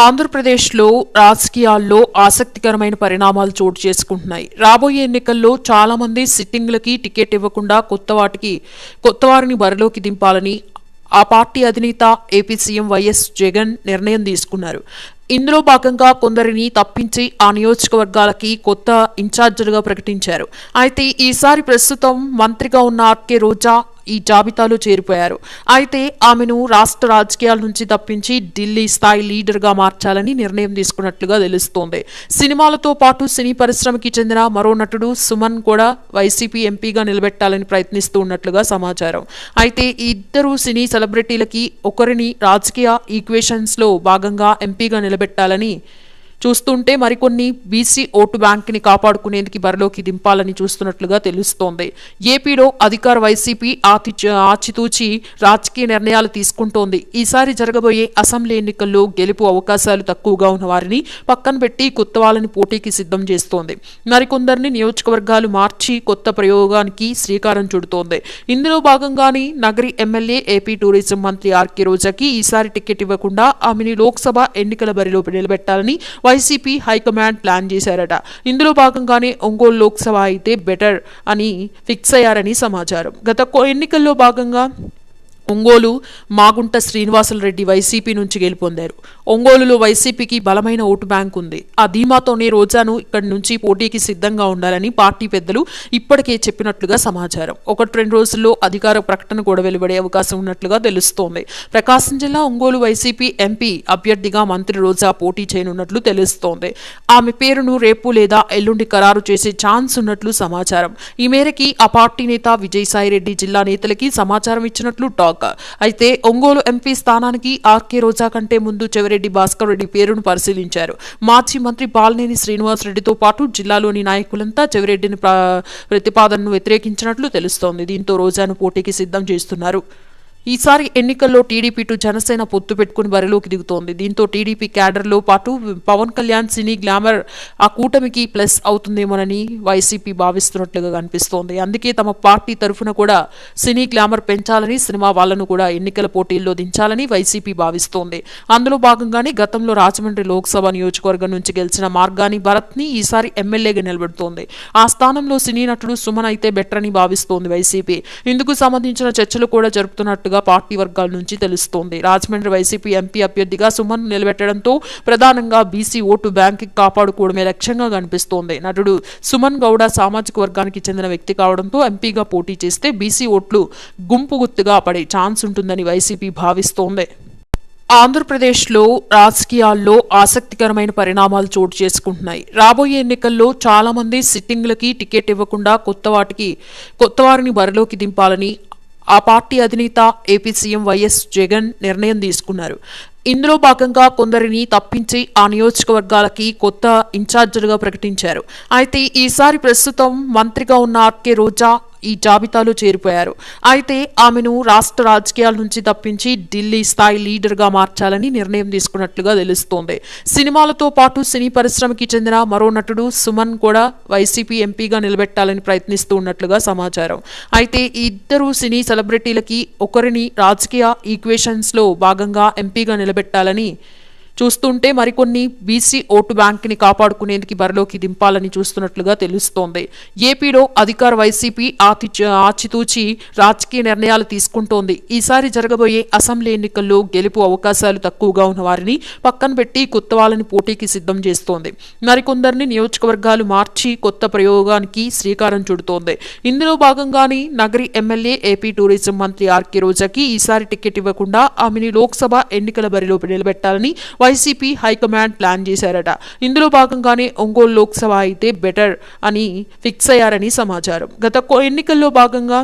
ఆంధ్రప్రదేశ్లో రాజకీయాల్లో ఆసక్తికరమైన పరిణామాలు చోటు చేసుకుంటున్నాయి. రాబోయే ఎన్నికల్లో చాలా మంది సిట్టింగ్లకి టికెట్ ఇవ్వకుండా కొత్త వారిని బరిలోకి దింపాలని ఆ పార్టీ అధినేత ఏపీ సీఎం వైఎస్ జగన్ నిర్ణయం తీసుకున్నారు. ఇందులో భాగంగా కొందరిని తప్పించి ఆ నియోజకవర్గాలకి కొత్త ఇన్ఛార్జీలుగా ప్రకటించారు. అయితే ఈసారి ప్రస్తుతం మంత్రిగా ఉన్న ఆర్కే రోజా ఈ జాబితాలో చేరిపోయారు. అయితే ఆమెను రాష్ట్ర రాజకీయాల నుంచి తప్పించి ఢిల్లీ స్థాయి లీడర్గా మార్చాలని నిర్ణయం తీసుకున్నట్లుగా తెలుస్తోంది. సినిమాలతో పాటు సినీ పరిశ్రమకి చెందిన మరో నటుడు సుమన్ కూడా వైసీపీ ఎంపీగా నిలబెట్టాలని ప్రయత్నిస్తూ ఉన్నట్లుగా సమాచారం. అయితే ఈ ఇద్దరు సినీ సెలబ్రిటీలకి ఒకరిని రాజకీయ ఈక్వేషన్స్లో భాగంగా ఎంపీగా నిలబెట్టాలని చూస్తుంటే మరికొన్ని బీసీ ఓటు బ్యాంక్ని కాపాడుకునేందుకు బరిలోకి దింపాలని చూస్తున్నట్లుగా తెలుస్తోంది. ఏపీలో అధికార వైసీపీ ఆచితూచి రాజకీయ నిర్ణయాలు తీసుకుంటోంది. ఈసారి జరగబోయే అసెంబ్లీ ఎన్నికల్లో గెలుపు అవకాశాలు తక్కువగా ఉన్న వారిని పక్కన పెట్టి కొత్త వాళ్ళని పోటీకి సిద్ధం చేస్తోంది. మరికొందరిని నియోజకవర్గాలు మార్చి కొత్త ప్రయోగానికి శ్రీకారం చుడుతోంది. ఇందులో భాగంగానే నగరి ఎమ్మెల్యే ఏపీ టూరిజం మంత్రి ఆర్కే రోజాకి ఈసారి టికెట్ ఇవ్వకుండా ఆమెని లోక్సభ ఎన్నికల బరిలో నిలబెట్టాలని వైసీపీ హైకమాండ్ ప్లాన్ చేశారట. ఇందులో భాగంగానే ఒంగోలు లోక్సభ అయితే బెటర్ అని ఫిక్స్ అయ్యారని సమాచారం. గత ఎన్నికల్లో భాగంగా ఒంగోలు మాగుంట శ్రీనివాసులరెడ్డి వైసీపీ నుంచి గెలుపొందారు. ఒంగోలులో వైసీపీకి బలమైన ఓటు బ్యాంక్ ఉంది. ఆ ధీమాతోనే రోజాను ఇక్కడి నుంచి పోటీకి సిద్ధంగా ఉండాలని పార్టీ పెద్దలు ఇప్పటికే చెప్పినట్లుగా సమాచారం. 1-2 రోజుల్లో అధికార ప్రకటన కూడా వెలువడే అవకాశం ఉన్నట్లుగా తెలుస్తోంది. ప్రకాశం జిల్లా ఒంగోలు వైసీపీ ఎంపీ అభ్యర్థిగా మంత్రి రోజా పోటీ చేయనున్నట్లు తెలుస్తోంది. ఆమె పేరును రేపు లేదా ఎల్లుండి ఖరారు చేసే ఛాన్స్ ఉన్నట్లు సమాచారం. ఈ మేరకి ఆ పార్టీ నేత విజయసాయిరెడ్డి జిల్లా నేతలకి సమాచారం ఇచ్చినట్లు టాక్. అయితే ఒంగోలు ఎంపీ స్థానానికి ఆర్కే రోజా కంటే ముందు చెవిరెడ్డి భాస్కర్ రెడ్డి పేరును పరిశీలించారు. మాజీ మంత్రి బాలినేని శ్రీనివాసరెడ్డితో పాటు జిల్లాలోని నాయకులంతా చెవిరెడ్డిని ప్రతిపాదనను వ్యతిరేకించినట్లు తెలుస్తోంది. దీంతో రోజాను పోటీకి సిద్ధం చేస్తున్నారు. ఈసారి ఎన్నికల్లో టీడీపీ టు జనసేన పొత్తు పెట్టుకుని బరిలోకి దిగుతోంది. దీంతో టీడీపీ క్యాడర్లో పాటు పవన్ కళ్యాణ్ సినీ గ్లామర్ ఆ కూటమికి ప్లస్ అవుతుందేమోనని వైసీపీ భావిస్తున్నట్లుగా కనిపిస్తోంది. అందుకే తమ పార్టీ తరఫున కూడా సినీ గ్లామర్ పెంచాలని, సినిమా వాళ్లను కూడా ఎన్నికల పోటీల్లో దించాలని వైసీపీ భావిస్తోంది. అందులో భాగంగానే గతంలో రాజమండ్రి లోక్సభ నియోజకవర్గం నుంచి గెలిచిన మార్గాని భరత్ని ఈసారి ఎమ్మెల్యేగా నిలబెడుతోంది. ఆ స్థానంలో సినీ నటుడు సుమన్ అయితే బెటర్ అని భావిస్తోంది వైసీపీ. ఇందుకు సంబంధించిన చర్చలు కూడా జరుపుతున్నట్టుగా పార్టీ వర్గాల నుంచి తెలుస్తోంది. రాజమండ్రి వైసీపీ ఎంపీ అభ్యర్థిగా సుమన్ నిలబెట్టడంతో ప్రధానంగా బీసీ ఓటు బ్యాంక్ కాపాడుకోవడమే లక్ష్యంగా కనిపిస్తోంది. నటుడు సుమన్ గౌడ సామాజిక వర్గానికి చెందిన వ్యక్తి కావడంతో ఎంపీగా పోటీ చేస్తే బీసీ ఓట్లు గుంపు గుర్తుగా పడే ఛాన్స్ ఉంటుందని వైసీపీ భావిస్తోంది. ఆంధ్రప్రదేశ్లో రాజకీయాల్లో ఆసక్తికరమైన పరిణామాలు చోటు చేసుకుంటున్నాయి. రాబోయే ఎన్నికల్లో చాలా మంది సిట్టింగ్లకి టికెట్ ఇవ్వకుండా కొత్త వారిని బరిలోకి దింపాలని ఆ పార్టీ అధినేత ఏపీ సీఎం వైఎస్ జగన్ నిర్ణయం తీసుకున్నారు. ఇందులో భాగంగా కొందరిని తప్పించి ఆ నియోజకవర్గాలకి కొత్త ఇన్ఛార్జీలుగా ప్రకటించారు. అయితే ఈసారి ప్రస్తుతం మంత్రిగా ఉన్న ఆర్కే రోజా ఈ జాబితాలో చేరిపోయారు. అయితే ఆమెను రాష్ట్ర రాజకీయాల నుంచి తప్పించి ఢిల్లీ స్థాయి లీడర్గా మార్చాలని నిర్ణయం తీసుకున్నట్లుగా తెలుస్తోంది. సినిమాలతో పాటు సినీ పరిశ్రమకి చెందిన మరో నటుడు సుమన్ కూడా వైసీపీ ఎంపీగా నిలబెట్టాలని ప్రయత్నిస్తూ ఉన్నట్లుగా సమాచారం. అయితే ఈ ఇద్దరు సినీ సెలబ్రిటీలకి ఒకరిని రాజకీయ ఈక్వేషన్స్లో భాగంగా ఎంపీగా నిలబెట్టాలని చూస్తుంటే మరికొన్ని బీసీ ఓటు బ్యాంక్ని కాపాడుకునేందుకు బరిలోకి దింపాలని చూస్తున్నట్లుగా తెలుస్తోంది. ఏపీలో అధికార వైసీపీ ఆచితూచి రాజకీయ నిర్ణయాలు తీసుకుంటోంది. ఈసారి జరగబోయే అసెంబ్లీ ఎన్నికల్లో గెలుపు అవకాశాలు తక్కువగా ఉన్న వారిని పక్కన పెట్టి కొత్త వాళ్ళని పోటీకి సిద్ధం చేస్తోంది. మరికొందరిని నియోజకవర్గాలు మార్చి కొత్త ప్రయోగానికి శ్రీకారం చుడుతోంది. ఇందులో భాగంగానే నగరి ఎమ్మెల్యే ఏపీ టూరిజం మంత్రి ఆర్కే రోజాకి ఈసారి టికెట్ ఇవ్వకుండా ఆమెని లోక్సభ ఎన్నికల బరిలో నిలబెట్టాలని వైసీపీ హైకమాండ్ ప్లాన్ చేశారట. ఇందులో భాగంగానే ఒంగోలు లోక్సభ అయితే బెటర్ అని ఫిక్స్ అయ్యారని సమాచారం. గత ఎన్నికల్లో భాగంగా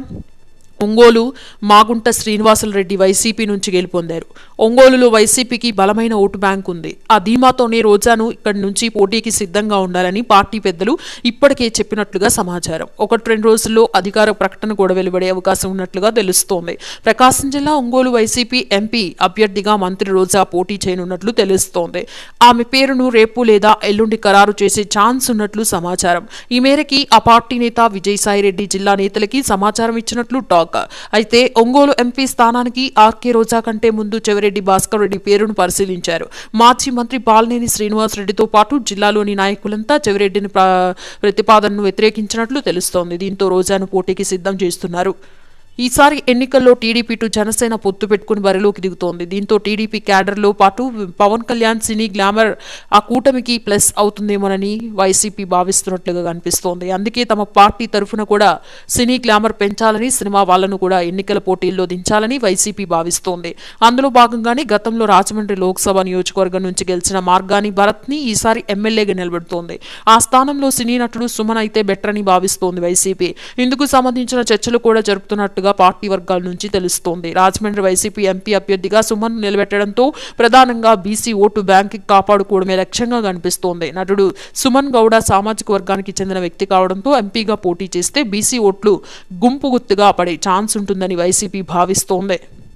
ఒంగోలు మాగుంట శ్రీనివాసులరెడ్డి వైసీపీ నుంచి గెలుపొందారు. ఒంగోలులో వైసీపీకి బలమైన ఓటు బ్యాంక్ ఉంది. ఆ ధీమాతోనే రోజాను ఇక్కడి నుంచి పోటీకి సిద్ధంగా ఉండాలని పార్టీ పెద్దలు ఇప్పటికే చెప్పినట్లుగా సమాచారం. 1-2 రోజుల్లో అధికార ప్రకటన కూడా వెలువడే అవకాశం ఉన్నట్లుగా తెలుస్తోంది. ప్రకాశం జిల్లా ఒంగోలు వైసీపీ ఎంపీ అభ్యర్థిగా మంత్రి రోజా పోటీ చేయనున్నట్లు తెలుస్తోంది. ఆమె పేరును రేపు లేదా ఎల్లుండి ఖరారు చేసే ఛాన్స్ ఉన్నట్లు సమాచారం. ఈ మేరకి ఆ పార్టీ నేత విజయసాయిరెడ్డి జిల్లా నేతలకి సమాచారం ఇచ్చినట్లు టాక్. టాక్. అయితే ఒంగోలు ఎంపీ స్థానానికి ఆర్కే రోజా కంటే ముందు చెవిరెడ్డి భాస్కర్ రెడ్డి పేరును పరిశీలించారు. మాజీ మంత్రి బాలినేని శ్రీనివాస్ రెడ్డితో పాటు జిల్లాలోని నాయకులంతా చెవిరెడ్డిని ప్రతిపాదనను వ్యతిరేకించినట్లు తెలుస్తోంది. దీంతో రోజాను పోటీకి సిద్ధం చేస్తున్నారు. ఈసారి ఎన్నికల్లో టీడీపీ టు జనసేన పొత్తు పెట్టుకుని బరిలోకి దిగుతోంది. దీంతో టీడీపీ క్యాడర్లో పాటు పవన్ కళ్యాణ్ సినీ గ్లామర్ ఆ కూటమికి ప్లస్ అవుతుందేమోనని వైసీపీ భావిస్తున్నట్లుగా కనిపిస్తోంది. అందుకే తమ పార్టీ తరఫున కూడా సినీ గ్లామర్ పెంచాలని, సినిమా వాళ్లను కూడా ఎన్నికల పోటీల్లో దించాలని వైసీపీ భావిస్తోంది. అందులో భాగంగానే గతంలో రాజమండ్రి లోక్సభ నియోజకవర్గం నుంచి గెలిచిన మార్గాని భరత్ని ఈసారి ఎమ్మెల్యేగా నిలబెడుతోంది. ఆ స్థానంలో సినీ నటుడు సుమన్ అయితే బెటర్ అని భావిస్తోంది వైసీపీ. ఇందుకు సంబంధించిన చర్చలు కూడా జరుపుతున్నట్టు పార్టీ వర్గాల నుంచి తెలుస్తోంది. రాజమండ్రి వైసీపీ ఎంపీ అభ్యర్థిగా సుమన్ నిలబెట్టడంతో ప్రధానంగా బీసీ ఓటు బ్యాంక్ కాపాడుకోవడమే లక్ష్యంగా కనిపిస్తోంది. నటుడు సుమన్ గౌడ సామాజిక వర్గానికి చెందిన వ్యక్తి కావడంతో ఎంపీగా పోటీ చేస్తే బీసీ ఓట్లు గుంపు గుత్తుగా పడే ఛాన్స్ ఉంటుందని వైసీపీ భావిస్తోంది.